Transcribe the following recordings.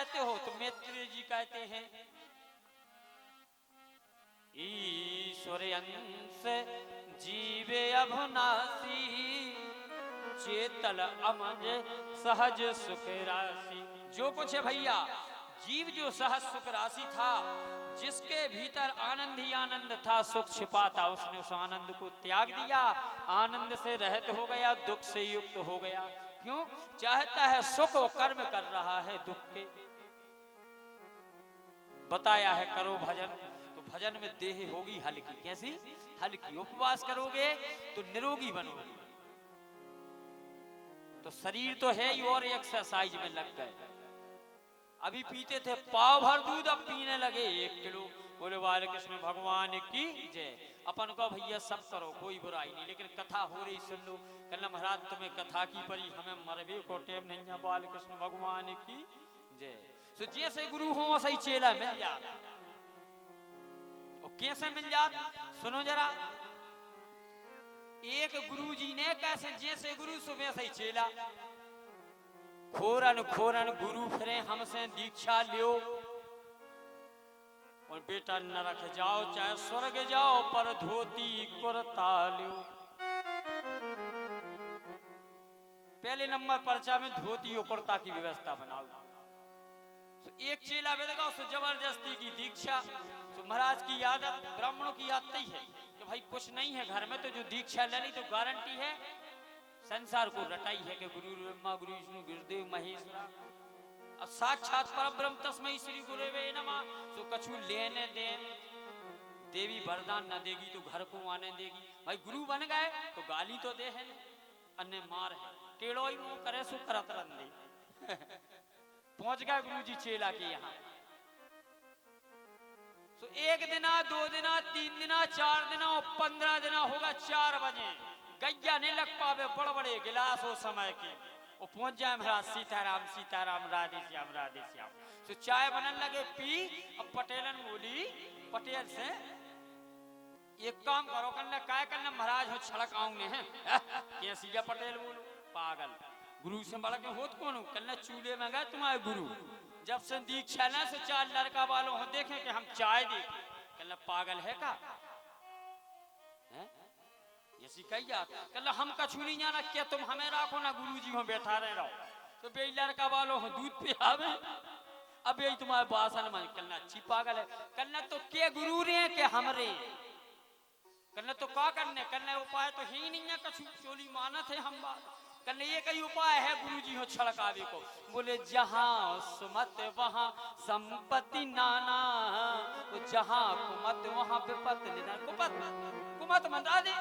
कहते हो? तो मैत्रेय जी कहते हैं ईश्वर अंश जीवे अभुनासी, चेतल अमज सहज सुख राशि। जो कुछ है भैया, जीव जो सहज सुख राशि था, जिसके भीतर आनंद ही आनंद था, सुख छिपा था, उसने उस आनंद को त्याग दिया, आनंद से रहित हो गया, दुख से युक्त हो गया। क्यों? चाहता है सुख और कर्म कर रहा है दुख के। बताया है करो भजन, तो भजन में देह होगी हल्की। कैसी? हल्की। उपवास करोगे तो निरोगी बनोगे। तो शरीर तो है ही और एक्सरसाइज में लग गए। अभी पीते थे पाव भर दूध, अब पीने लगे 1 किलो। बोले बाल कृष्ण भगवान की जय। अपन को भैया सब करो, कोई बुराई नहीं, लेकिन कथा हो रही सुन लो। कहना महाराज तुम्हें कथा की परी, हमें मरबे को टेम नहीं है। बाल कृष्ण भगवान की जय। तो जैसे गुरु हो सही चेला मिल जाता। और कैसे मिल जाता? सुनो जरा। एक गुरु जी ने कैसे, जैसे गुरु सुबह से चेला, खोरन खोरन गुरु फिरे हमसे दीक्षा लियो। और बेटा नरक जाओ चाहे स्वर्ग जाओ, पर धोती कुर्ता लियो। पहले नंबर पर्चा में धोती और कुर्ता की व्यवस्था बनाओ। तो एक चेला बेटा उससे जबरदस्ती की दीक्षा। तो महाराज की आदत, ब्राह्मणों की आदत ही है कि भाई कुछ नहीं है घर में, तो जो दीक्षा ले ली तो गारंटी है संसार को रटाई है कि गुरु ब्रह्मा गुरु विष्णु गुरुदेव महेश्वरा, अब साक्षात परब्रह्म तस्मै श्री गुरुवे नमः। तो कछु लेने देन, देवी वरदान न देगी तो घर को आने देगी। भाई गुरु बन गए तो गाली तो दे है, अन्य मार है, टेढ़ो ही मुंह करे सो करत रंदे। पहुंच गए गुरु जी चेला के यहाँ। तो 1 दिना 2 दिना 3 दिना 4 दिना और 15 दिना होगा। 4 बजे गैया नहीं लग पावे, बड़े बड़े गिलास हो समय के। वो पहुंच जाए महाराज सीताराम सीताराम राधे श्याम राधे श्याम। तो चाय बनने लगे पी। अब पटेलन बोली पटेल से, एक काम करो, करना काय करना महाराज हो छड़क आऊंगे हैं। कैसी है पटेल बोलो पागल, गुरु से बड़ा के होत कौन? कल चूल्हे में गए तुम्हारे गुरु, जब से दीक्षा ना से 4 लड़का वालों हो देखे कि हम चाय देखे। कल पागल है का? ऐसी कही जात। कल हम कछु नहीं जाना, क्या तुम हमें राखो ना, गुरुजी हो बैठा रहे रहो। तो बे लड़का वालों हो दूध पे आवे, अब यही तुम्हारे बासन में। कलना अच्छी पागल है। कलना तो के गुरु रे के हमरे, कलना तो का करने, कलना उपाय तो ही नहीं है कछु, चोली मानत है हम बात। कल ये कई उपाय है गुरुजी हो छड़कावे को। बोले जहां सुमत वहां संपत्ति नाना, जहां कुमत वहां विपत निधन। कुमत मंदा दे,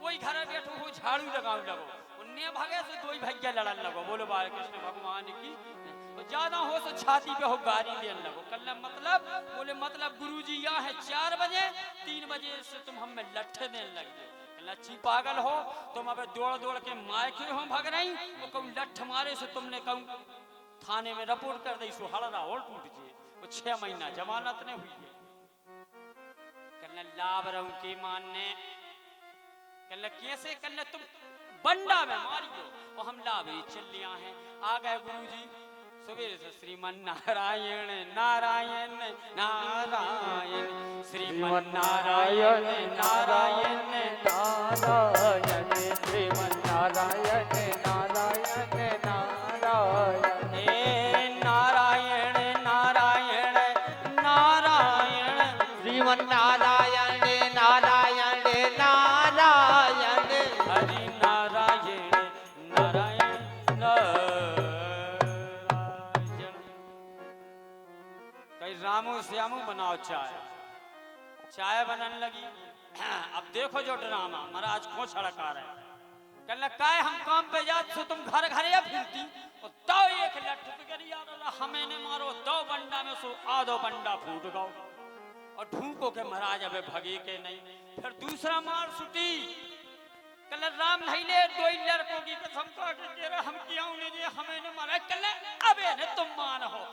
कोई घर बैठो हो झाड़ू लगाओ लगो, उन्ने भागे से 2 भैया लड़न लगो। बोलो बाल कृष्ण भगवान की। तो ज्यादा हो तो छाती पे हो गारी देने लगो। कल मतलब बोले मतलब गुरुजी यहाँ है 4 बजे, 3 बजे से तुम हमें लट्ठे देने लग गए। लच्छी पागल हो तुम, अब दौड़ दौड़ के मायके हो भग रही। वो कहूँ लठ मारे से तुमने कहूँ थाने में रिपोर्ट कर दी, सो हड़रा और टूट जाए। वो 6 महीना जमानत नहीं हुई है। कहने लाभ रहूं के मानने, कहने कैसे, कहने तुम बंडा में मारियो और हम लाभ चल लिया है। आ गए गुरुजी सवेरे से श्रीमन नारायण नारायण नारायण, श्रीमन नारायण नारायण नारायण, श्रीमन नारायण नारायण नारायण, हे नारायण नारायण नारायण, श्रीमन नारायण नारायण नारायण, हरि नारायण नारायण नारायण। रामू श्यामू बनाओ चाय। चाय बनने लगी। अब देखो जो ड्रामा महाराज को छड़का रहे। कहने काय हम काम पे जात सो तुम घर घर या फिरती, और दो एक लठ करी हमें ने मारो, 2 बंडा में सो आधो बंडा फूट गो। और ढूंको के महाराज अबे भगे के नहीं। फिर दूसरा मार सुटी। कल राम नहीं ले 2 लड़कों की कसम खा के हम क्यों नहीं हमें ने मारा। कल अबे ने तुम मान हो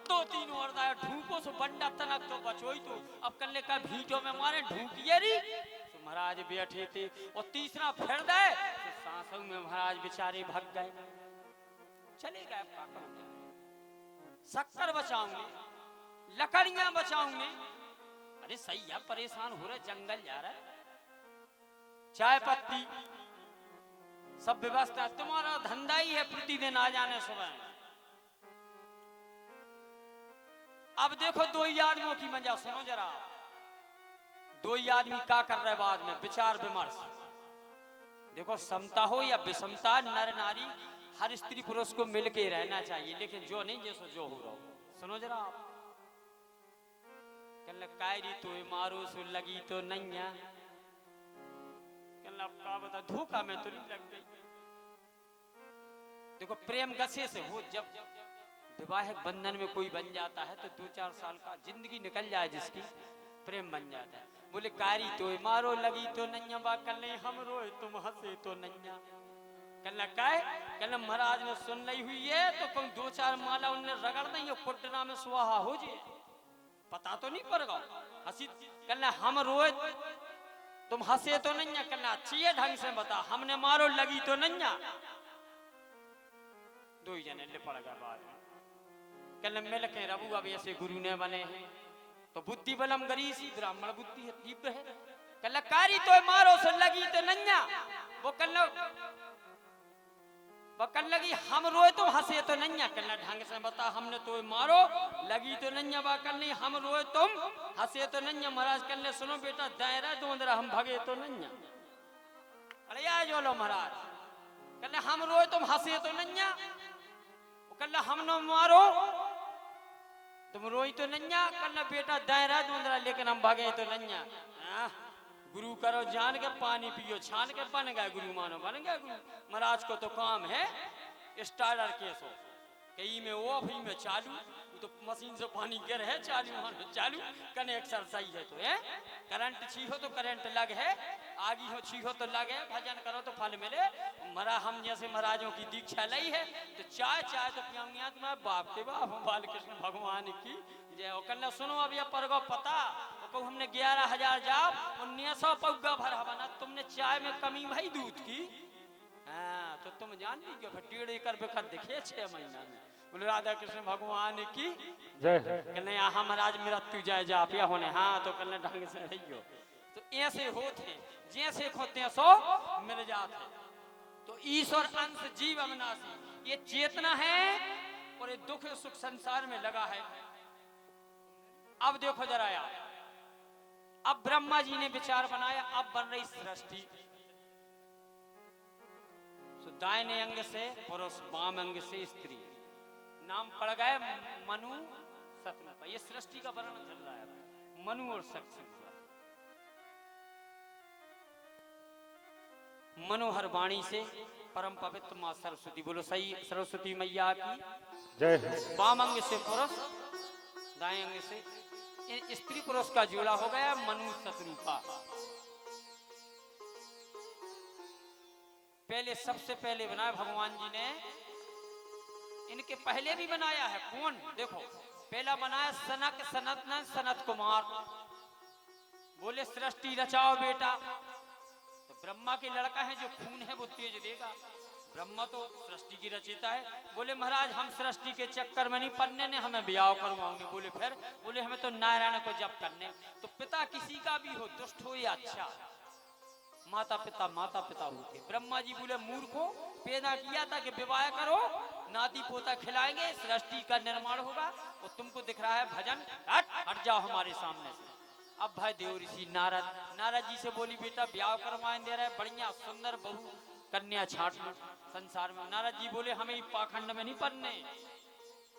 2-3 और दाया ढूंको सो बंडा तनक तो बचोई। तो अब कल का भीटो में मारे ढूंकिए री। तो महाराज बैठे थे और तीसरा फिर दे तो सांसों में महाराज बेचारे भग गए, चले गए। शक्कर बचाऊंगे, लकड़ियां बचाऊंगे। अरे सही है, परेशान हो रहे, जंगल जा रहा है, चाय पत्ती सब व्यवस्था, तुम्हारा धंधा ही है प्रतिदिन आ जाने सुबह। अब देखो दो ही आदमियों की मजा सुनो जरा, दो ही आदमी क्या कर रहे बाद में विचार विमर्श। देखो समता हो या विषमता, नर नारी हर स्त्री पुरुष को मिलके रहना चाहिए, लेकिन जो नहीं जैसो जो हो रहा हो। सुनो जरा आप, कल कायरी तो मारो सो लगी तो नैया, कल का बता धोखा में तो नहीं लग गई। देखो प्रेम गसे से हो, जब विवाहिक बंधन में कोई बन जाता है तो 2-4 साल का जिंदगी निकल जाए जिसकी, प्रेम बन जाता है। बोले कारी तो मारो लगी तो नैया, बा कल नहीं हम रोए तुम हंसे तो नैया। कल काय कल महाराज ने सुन ली हुई है तो कौन 2-4 माला उनने रगड़ नहीं, कुटना में सुहा हो जे, पता तो नहीं पड़ेगा। हंसी कल हम रोए तुम हंसे तो नैया, कल अच्छी है ढंग से बता, हमने मारो लगी तो नैया। दो ही जने लिपड़ गए बाद में, कल मिल के रबू अब ऐसे गुरु ने बने हैं तो बुद्धि बलम गरीसी, ब्राह्मण बुद्धि है तीव्र है। कल कारी तो मारो सो लगी तो नैया, वो कल लगी हम रोए तुम हंसे तो नैया। कल ढंग से बता, हमने तो मारो लगी तो नैया, बा कल नहीं हम रोए तुम हंसे तो नैया। महाराज कल सुनो बेटा दायरा तो अंदर हम भगे तो नैया। अरे यार जो लो महाराज, कल हम रोए तुम हंसे तो नैया, कल हम न मारो तुम रोई तो नैया। कल बेटा दायरा तो अंदर लेकिन हम भगे तो नैया। गुरु करो जान के, पानी पियो छान के, बन गए गुरु मानो बन गए गुरु। महाराज को तो काम है स्टार्टर केसो, कहीं में ऑफ ही में चालू, तो मशीन से पानी गिर है चालू चालू, कने एक्सरसाइज है तो है, करंट छी हो तो करंट लग है, आगी हो छी हो तो लग है, भजन करो तो फल मिले। मरा हम जैसे महाराजों की दीक्षा ली है तो चाय तो पियाऊंगी तुम्हारे बाप के बाप बालकृष्ण भगवान की जय। कल सुनो अब यह परगो पता, तो हमने 11,000 जाप 1900 पौगा भरा बना, तुमने चाय में कमी भाई दूध की। हाँ तो तुम जान लीजिए फिर 1.5 एकड़ बेखर दिखे 6 महीना में। बोले राधा कृष्ण भगवान की जय। कहने यहाँ महाराज मृत्यु जाए जाप या होने, हाँ तो कल ढंग से रहियो। तो ऐसे होते जैसे खोते हैं सो मिल जाते। तो ईश्वर अंश जीव अविनाशी, ये चेतना है और ये दुख सुख संसार में लगा है। अब देखो जरा यार, अब ब्रह्मा जी ने विचार बनाया, अब बन रही सृष्टि। तो दाहिने अंग से पुरुष, वाम अंग से स्त्री, नाम पड़ गए मनु सतनुपा। ये सृष्टि का वर्णन चल रहा है, मनु और शक्ति। मनोहर वाणी से परम पवित्र मां सरस्वती, बोलो सही सरस्वती मैया की जय। वाम अंग से पुरुष, दाएं अंग से स्त्री पुरुष का जोड़ा हो गया मनु शतरूपा। पहले सबसे पहले बनाया भगवान जी ने, इनके पहले भी बनाया है कौन देखो, पहला बनाया सनक सनत सनत कुमार, बोले सृष्टि रचाओ बेटा। तो ब्रह्मा के लड़का है जो खून है वो तेज देगा, ब्रह्मा तो सृष्टि की रचयिता है। बोले महाराज हम सृष्टि के चक्कर में नहीं पड़ने ने, हमें ब्याह करवाओगे। बोले फिर, बोले हमें तो नारायण को जप करने। तो पिता किसी का भी हो, दुष्ट हो या अच्छा, माता पिता होते। ब्रह्मा जी बोले मूर्खो, पैदा किया था कि विवाह करो, नाती पोता खिलाएंगे, सृष्टि का निर्माण होगा। और तुमको दिख रहा है भजन, हट जाओ हमारे सामने से। अब भाई देव ऋषि नारद जी से बोली बेटा ब्याह करवाएं दे रहे, बढ़िया सुंदर बहू कन्या छाट लो संसार में। नारद जी बोले हमें पाखंड में नहीं पढ़ने,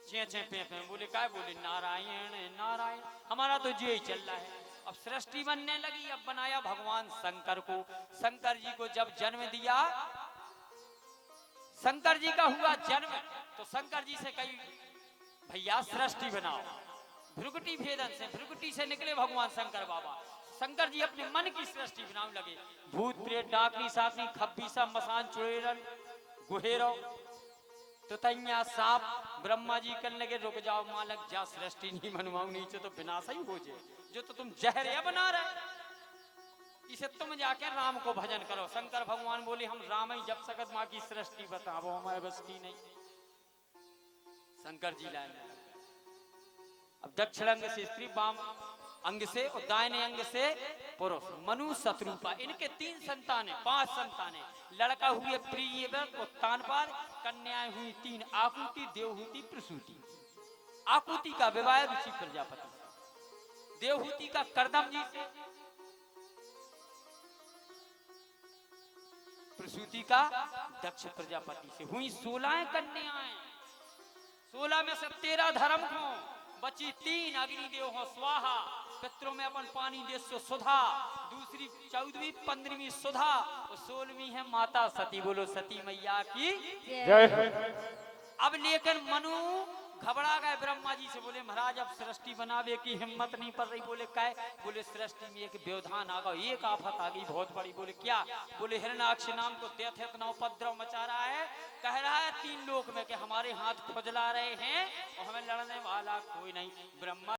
चे पे बोले काय, बोले नारायण नारायण, हमारा तो ये ही चल रहा है। अब सृष्टि बनने लगी, अब बनाया भगवान शंकर को। शंकर जी को जब जन्म दिया, शंकर जी का हुआ जन्म, तो शंकर जी से कही भैया सृष्टि बनाओ। भृगुटी भेदन से, भृगुटी से निकले भगवान शंकर बाबा। शंकर जी अपने मन की सृष्टि बनाने लगे, भूत प्रेत डाकनी साकनी खब्बीसा मसान चुड़ैल गुहेरो तो तैया सांप। ब्रह्मा जी कहने लगे रुक जाओ मालक, जा सृष्टि नहीं बनवाऊ, नीचे तो विनाश ही हो जाए, जो तो तुम जहरिया बना रहे, इसे तुम जाके राम को भजन करो। शंकर भगवान बोले हम राम ही जप सकत, माँ की सृष्टि बताओ हमारे बस की नहीं। शंकर जी लाए दक्षिण अंग से स्त्री, वाम अंग से और दाहिने अंग से पुरुष। मनु शत्रुपा, इनके 3 संतान है, 5 संतान है। लड़का हुए प्रियव्रत और तानपाल, कन्याएं हुई 3 आकुति, देवहूति, प्रसूति। आकुति का विवाह ऋषि प्रजापति, देवहूति का करदम जी से, प्रसूति का दक्ष प्रजापति से। हुई 16 कन्याएं, 16 में से 13 धर्म हो, बची 3 अग्निदेव हो स्वाहा, पितरों में अपन पानी दे सो सुधा, दूसरी 14वीं 15वीं सुधा और 16वीं है माता सती। बोलो सती मैया की जय। अब लेकिन मनु घबरा गए ब्रह्मा जी से, बोले महाराज अब सृष्टि बनावे की हिम्मत नहीं पड़ रही। बोले काय? बोले सृष्टि में एक व्यवधान आ गया, एक आफत आ गई बहुत बड़ी। बोले क्या? बोले हिरण्याक्ष नाम को दैत्य इतना उपद्रव मचा रहा है, कह रहा है 3 लोक में कि हमारे हाथ खुजला रहे हैं और हमें लड़ने वाला कोई नहीं। ब्रह्मा